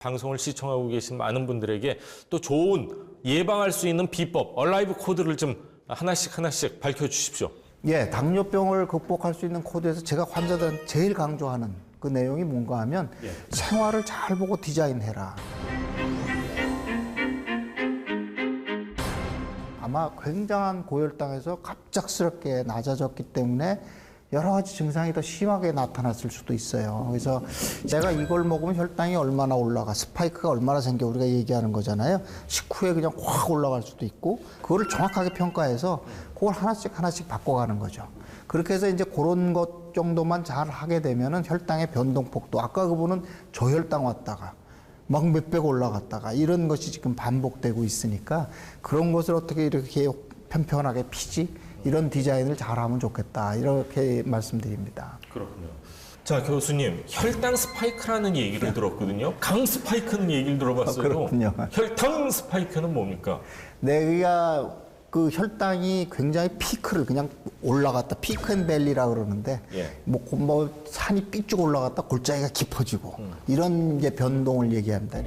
방송을 시청하고 계신 많은 분들에게 또 좋은 예방할 수 있는 비법, 얼라이브 코드를 좀 하나씩 밝혀주십시오. 예, 당뇨병을 극복할 수 있는 코드에서 제가 환자들한테 제일 강조하는 그 내용이 뭔가 하면 생활을 잘 보고 디자인해라. 아마 굉장한 고혈당에서 갑작스럽게 낮아졌기 때문에 여러 가지 증상이 더 심하게 나타났을 수도 있어요. 그래서 내가 이걸 먹으면 혈당이 얼마나 올라가, 스파이크가 얼마나 생겨 우리가 얘기하는 거잖아요. 식후에 그냥 확 올라갈 수도 있고 그거를 정확하게 평가해서 그걸 하나씩 바꿔가는 거죠. 그렇게 해서 이제 그런 것 정도만 잘 하게 되면은 혈당의 변동폭도 아까 그분은 저혈당 왔다가 막 몇백 올라갔다가 이런 것이 지금 반복되고 있으니까 그런 것을 어떻게 이렇게 편편하게 피지? 이런 디자인을 잘하면 좋겠다 이렇게 말씀드립니다. 그렇군요. 자, 교수님, 혈당 스파이크라는 얘기를 들었거든요. 강 스파이크는 얘기를 들어봤어요. 그렇군요. 혈당 스파이크는 뭡니까? 내가 그 혈당이 굉장히 피크를 그냥 올라갔다 피크앤밸리라 그러는데 뭐 산이 삐쭉 올라갔다 골짜기가 깊어지고 이런 이제 변동을 얘기합니다.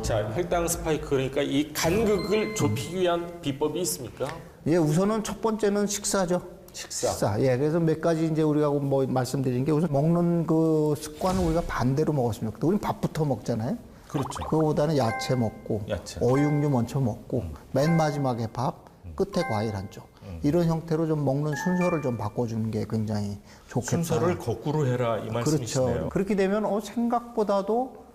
자, 혈당 스파이크, 그러니까 이 간극을 좁히기 위한 비법이 있습니까? 예, 우선은 첫 번째는 식사죠. 식사. 예, 그래서 몇 가지 이제 우리가 뭐 말씀드린 게 우선 먹는 그 습관을 우리가 반대로 먹었으면 좋겠다. 우리는 밥부터 먹잖아요. 그렇죠. 그거보다는 야채 먹고, 어육류 먼저 먹고, 맨 마지막에 밥, 끝에 과일 한 쪽. 이런 형태로 좀 먹는 순서를 좀 바꿔주는 게 굉장히 좋겠다. 순서를 거꾸로 해라 이 말씀이시네요. 그렇죠. 그렇게 되면 생각보다도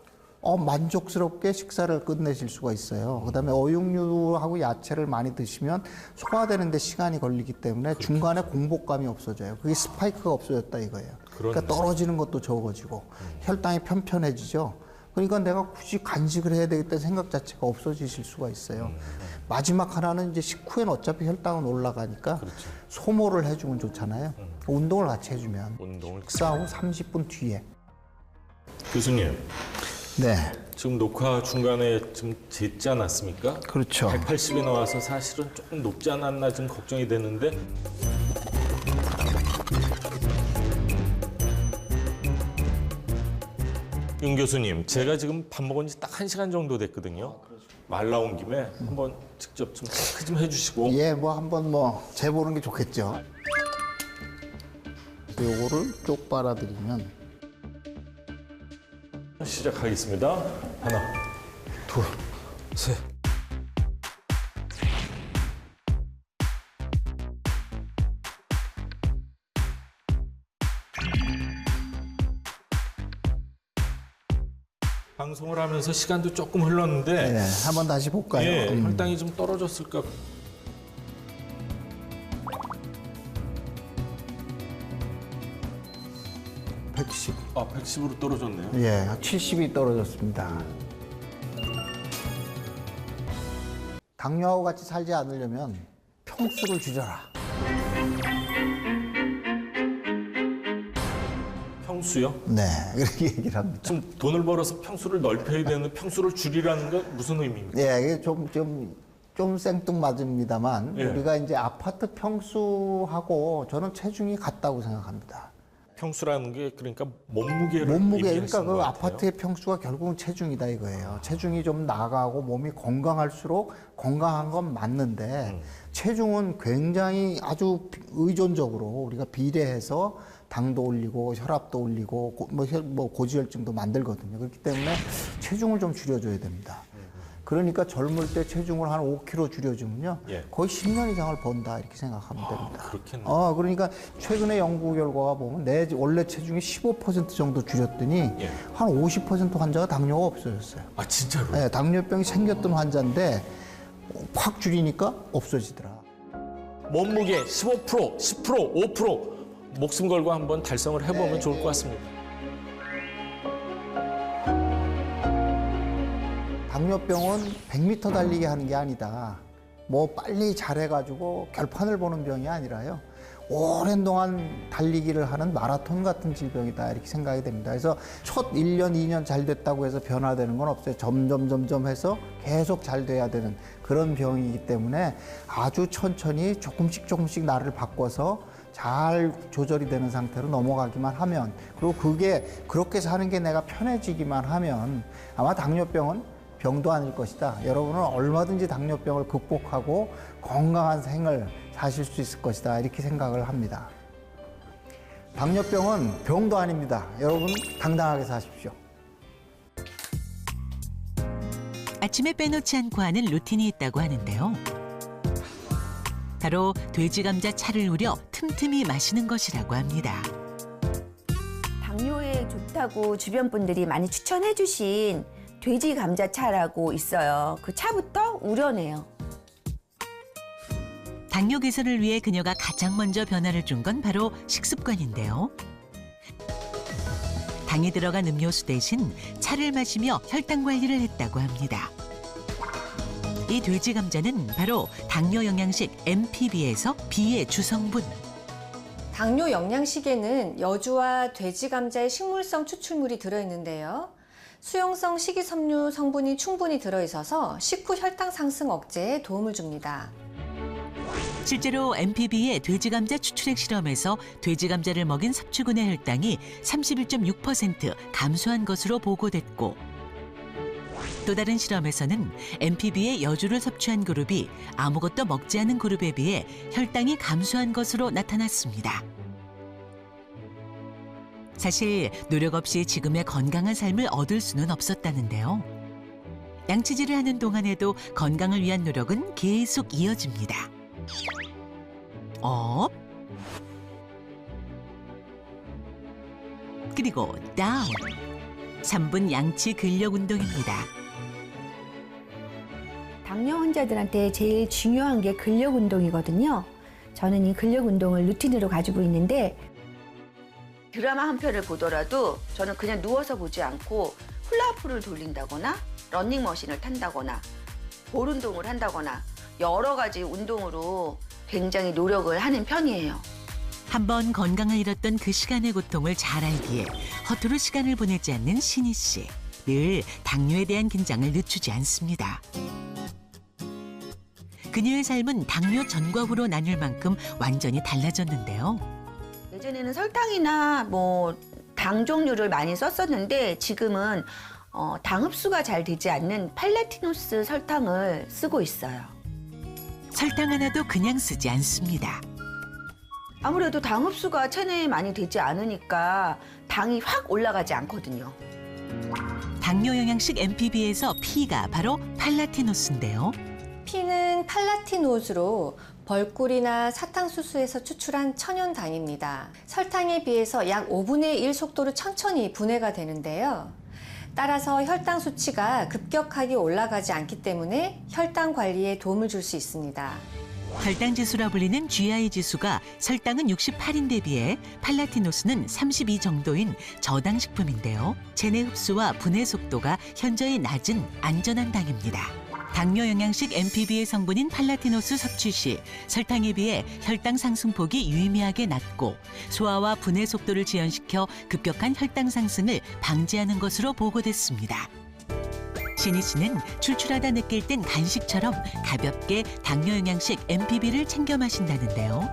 만족스럽게 식사를 끝내실 수가 있어요. 그다음에 어육류하고 야채를 많이 드시면 소화되는데 시간이 걸리기 때문에 중간에 공복감이 없어져요. 그게 스파이크가 없어졌다 이거예요. 그러니까 떨어지는 것도 적어지고 혈당이 편편해지죠. 그러니까 내가 굳이 간식을 해야 되겠다는 생각 자체가 없어지실 수가 있어요. 마지막 하나는 이제 식후엔 어차피 혈당은 올라가니까 소모를 해주면 좋잖아요. 운동을 같이 해주면 식사 후 30분 뒤에. 교수님. 네. 지금 녹화 중간에 좀 쟀지 않았습니까? 그렇죠. 180이 나와서 사실은 조금 높지 않았나 좀 걱정이 되는데. 윤 교수님, 제가 지금 밥 먹은 지 딱 1시간 정도 됐거든요. 말 나온 김에 한번 직접 좀 체크 좀 해주시고. 예, 뭐 한번 재보는 게 좋겠죠. 요거를 쪽 빨아들이면 시작하겠습니다. 하나, 둘, 셋. 방송을 하면서 시간도 조금 흘렀는데 네, 한번 다시 볼까요? 예, 혈당이 좀 떨어졌을까? 아, 110으로 떨어졌네요. 예, 70이 떨어졌습니다. 당뇨하고 같이 살지 않으려면 평수를 줄여라. 평수요? 네, 그렇게 얘기를 합니다. 지금 돈을 벌어서 평수를 넓혀야 되는 평수를 줄이라는 건 무슨 의미입니까? 예, 이게 좀 생뚱맞습니다만 우리가 이제 아파트 평수하고 저는 체중이 같다고 생각합니다. 평수라는 게 그러니까 몸무게를 그러니까 그 아파트의 평수가 결국은 체중이다 이거예요. 체중이 좀 나가고 몸이 건강할수록 건강한 건 맞는데 체중은 굉장히 아주 의존적으로 우리가 비례해서 당도 올리고 혈압도 올리고 고지혈증도 만들거든요. 그렇기 때문에 체중을 좀 줄여줘야 됩니다. 그러니까 젊을 때 체중을 한 5kg 줄여주면요. 거의 10년 이상을 번다 이렇게 생각하면 됩니다. 그렇겠네요. 그러니까 최근에 연구 결과가 보면 내 원래 체중이 15% 정도 줄였더니 한 50% 환자가 당뇨가 없어졌어요. 아, 진짜로? 네, 당뇨병이 생겼던 환자인데 확 줄이니까 없어지더라. 몸무게 15%, 10%, 5% 목숨 걸고 한번 달성을 해보면 좋을 것 같습니다. 당뇨병은 100m 달리기 하는 게 아니다. 뭐 빨리 잘해가지고 결판을 보는 병이 아니라요. 오랜 동안 달리기를 하는 마라톤 같은 질병이다 이렇게 생각이 됩니다. 그래서 첫 1년, 2년 잘 됐다고 해서 변화되는 건 없어요. 점점 해서 계속 잘 돼야 되는 그런 병이기 때문에 아주 천천히 조금씩 나를 바꿔서 잘 조절이 되는 상태로 넘어가기만 하면, 그리고 그게 그렇게 사는 게 내가 편해지기만 하면 아마 당뇨병은 병도 아닐 것이다. 여러분은 얼마든지 당뇨병을 극복하고 건강한 생을 사실 수 있을 것이다. 이렇게 생각을 합니다. 당뇨병은 병도 아닙니다. 여러분 당당하게 사십시오. 아침에 빼놓지 않고 하는 루틴이 있다고 하는데요. 바로 돼지 감자 차를 우려 틈틈이 마시는 것이라고 합니다. 당뇨에 좋다고 주변 분들이 많이 추천해 주신 돼지 감자차라고 있어요. 그 차부터 우려내요. 당뇨 개선을 위해 그녀가 가장 먼저 변화를 준 건 바로 식습관인데요. 당이 들어간 음료수 대신 차를 마시며 혈당 관리를 했다고 합니다. 이 돼지 감자는 바로 당뇨 영양식 MPB에서 B의 주성분. 당뇨 영양식에는 여주와 돼지 감자의 식물성 추출물이 들어있는데요. 수용성 식이섬유 성분이 충분히 들어있어서 식후 혈당 상승 억제에 도움을 줍니다. 실제로 MPB의 돼지 감자 추출액 실험에서 돼지 감자를 먹인 섭취군의 혈당이 31.6% 감소한 것으로 보고됐고, 또 다른 실험에서는 MPB의 여주를 섭취한 그룹이 아무것도 먹지 않은 그룹에 비해 혈당이 감소한 것으로 나타났습니다. 사실 노력 없이 지금의 건강한 삶을 얻을 수는 없었다는데요. 양치질을 하는 동안에도 건강을 위한 노력은 계속 이어집니다. 업, 그리고 다운. 3분 양치 근력 운동입니다. 당뇨 환자들한테 제일 중요한 게 근력 운동이거든요. 저는 이 근력 운동을 루틴으로 가지고 있는데, 드라마 한 편을 보더라도 저는 그냥 누워서 보지 않고 훌라후프를 돌린다거나 러닝머신을 탄다거나 볼 운동을 한다거나 여러 가지 운동으로 굉장히 노력을 하는 편이에요. 한번 건강을 잃었던 그 시간의 고통을 잘 알기에 허투루 시간을 보내지 않는 신희 씨. 늘 당뇨에 대한 긴장을 늦추지 않습니다. 그녀의 삶은 당뇨 전과 후로 나뉠 만큼 완전히 달라졌는데요. 예전에는 설탕이나 당 종류를 많이 썼었는데 지금은 당 흡수가 잘 되지 않는 팔라티노스 설탕을 쓰고 있어요. 설탕 하나도 그냥 쓰지 않습니다. 아무래도 당 흡수가 체내에 많이 되지 않으니까 당이 확 올라가지 않거든요. 당뇨 영양식 MPB에서 P가 바로 팔라티노스인데요. 피는 팔라티노스로 벌꿀이나 사탕수수에서 추출한 천연당입니다. 설탕에 비해서 약 5분의 1 속도로 천천히 분해가 되는데요. 따라서 혈당 수치가 급격하게 올라가지 않기 때문에 혈당 관리에 도움을 줄 수 있습니다. 혈당 지수라 불리는 GI 지수가 설탕은 68인데 비해 팔라티노스는 32 정도인 저당 식품인데요. 체내 흡수와 분해 속도가 현저히 낮은 안전한 당입니다. 당뇨 영양식 MPB의 성분인 팔라티노스 섭취 시 설탕에 비해 혈당 상승폭이 유의미하게 낮고 소화와 분해 속도를 지연시켜 급격한 혈당 상승을 방지하는 것으로 보고됐습니다. 신희 씨는 출출하다 느낄 땐 간식처럼 가볍게 당뇨 영양식 MPB를 챙겨 마신다는데요.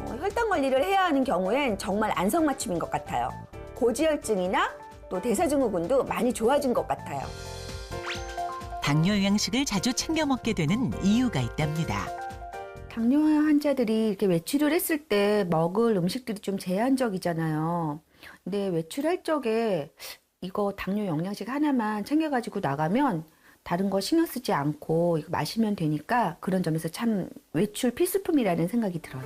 혈당 관리를 해야 하는 경우엔 정말 안성맞춤인 것 같아요. 고지혈증이나 또 대사증후군도 많이 좋아진 것 같아요. 당뇨 영양식을 자주 챙겨 먹게 되는 이유가 있답니다. 당뇨 환자들이 이렇게 외출을 했을 때 먹을 음식들이 좀 제한적이잖아요. 근데 외출할 적에 이거 당뇨 영양식 하나만 챙겨가지고 나가면 다른 거 신경 쓰지 않고 이거 마시면 되니까 그런 점에서 참 외출 필수품이라는 생각이 들어요.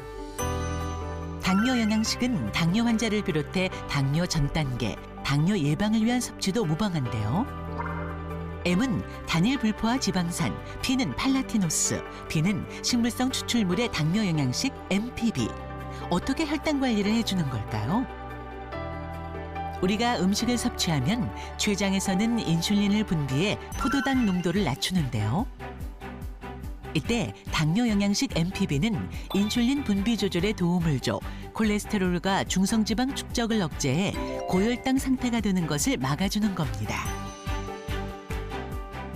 당뇨 영양식은 당뇨 환자를 비롯해 당뇨 전 단계, 당뇨 예방을 위한 섭취도 무방한데요. M은 단일 불포화 지방산, P는 팔라티노스, B는 식물성 추출물의 당뇨 영양식 MPB. 어떻게 혈당 관리를 해주는 걸까요? 우리가 음식을 섭취하면 췌장에서는 인슐린을 분비해 포도당 농도를 낮추는데요. 이때 당뇨 영양식 MPB는 인슐린 분비 조절에 도움을 줘 콜레스테롤과 중성지방 축적을 억제해 고혈당 상태가 되는 것을 막아주는 겁니다.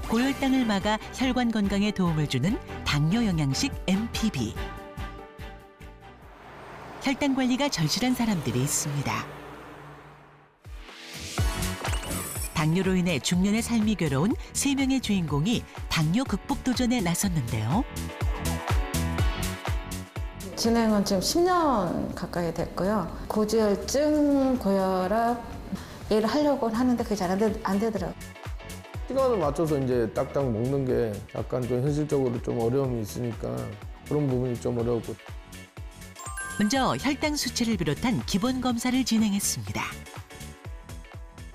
고혈당을 막아 혈관 건강에 도움을 주는 당뇨 영양식 MPB. 혈당 관리가 절실한 사람들이 있습니다. 당뇨로 인해 중년의 삶이 괴로운 3명의 주인공이 당뇨 극복 도전에 나섰는데요. 진행은 지금 10년 가까이 됐고요. 고지혈증, 고혈압 얘를 하려고 하는데 그게 잘 안 되더라고요. 시간을 맞춰서 이제 딱딱 먹는 게 약간 좀 현실적으로 좀 어려움이 있으니까 그런 부분이 좀 어려웠고. 먼저 혈당 수치를 비롯한 기본 검사를 진행했습니다.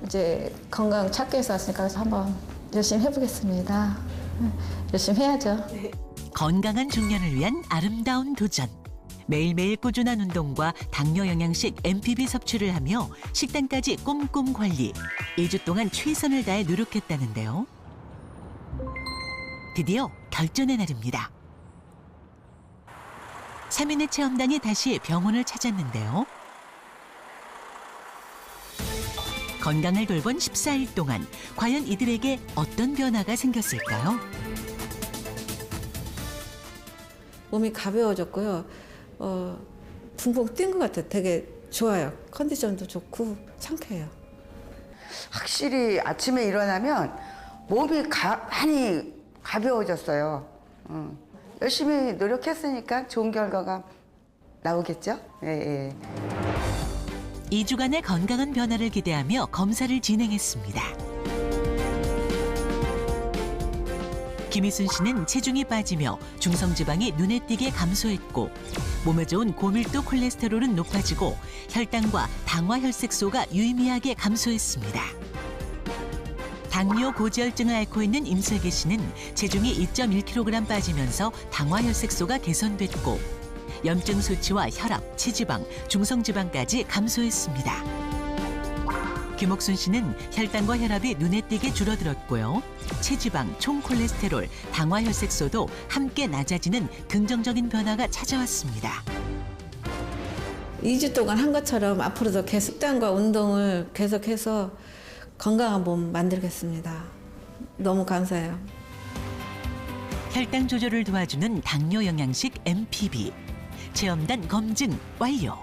이제 건강 찾기 위해서 왔으니까 한번 열심히 해보겠습니다. 열심히 해야죠. 건강한 중년을 위한 아름다운 도전. 매일매일 꾸준한 운동과 당뇨 영양식 MPB 섭취를 하며 식단까지 꼼꼼 관리. 2주 동안 최선을 다해 노력했다는데요. 드디어 결전의 날입니다. 3인의 체험단이 다시 병원을 찾았는데요. 건강을 돌본 14일 동안 과연 이들에게 어떤 변화가 생겼을까요? 몸이 가벼워졌고요. 붕붕 뛴 것 같아요. 되게 좋아요. 컨디션도 좋고 상쾌해요. 확실히 아침에 일어나면 몸이 많이 가벼워졌어요. 열심히 노력했으니까 좋은 결과가 나오겠죠? 예. 2주간의 건강한 변화를 기대하며 검사를 진행했습니다. 김희순 씨는 체중이 빠지며 중성지방이 눈에 띄게 감소했고 몸에 좋은 고밀도 콜레스테롤은 높아지고 혈당과 당화혈색소가 유의미하게 감소했습니다. 당뇨 고지혈증을 앓고 있는 임슬기 씨는 체중이 2.1kg 빠지면서 당화혈색소가 개선됐고 염증 수치와 혈압, 체지방, 중성지방까지 감소했습니다. 김옥순 씨는 혈당과 혈압이 눈에 띄게 줄어들었고요. 체지방, 총콜레스테롤, 당화혈색소도 함께 낮아지는 긍정적인 변화가 찾아왔습니다. 2주 동안 한 것처럼 앞으로도 계속 식단과 운동을 계속해서 건강한 몸 만들겠습니다. 너무 감사해요. 혈당 조절을 도와주는 당뇨 영양식 MPB. 체험단 검증 완료.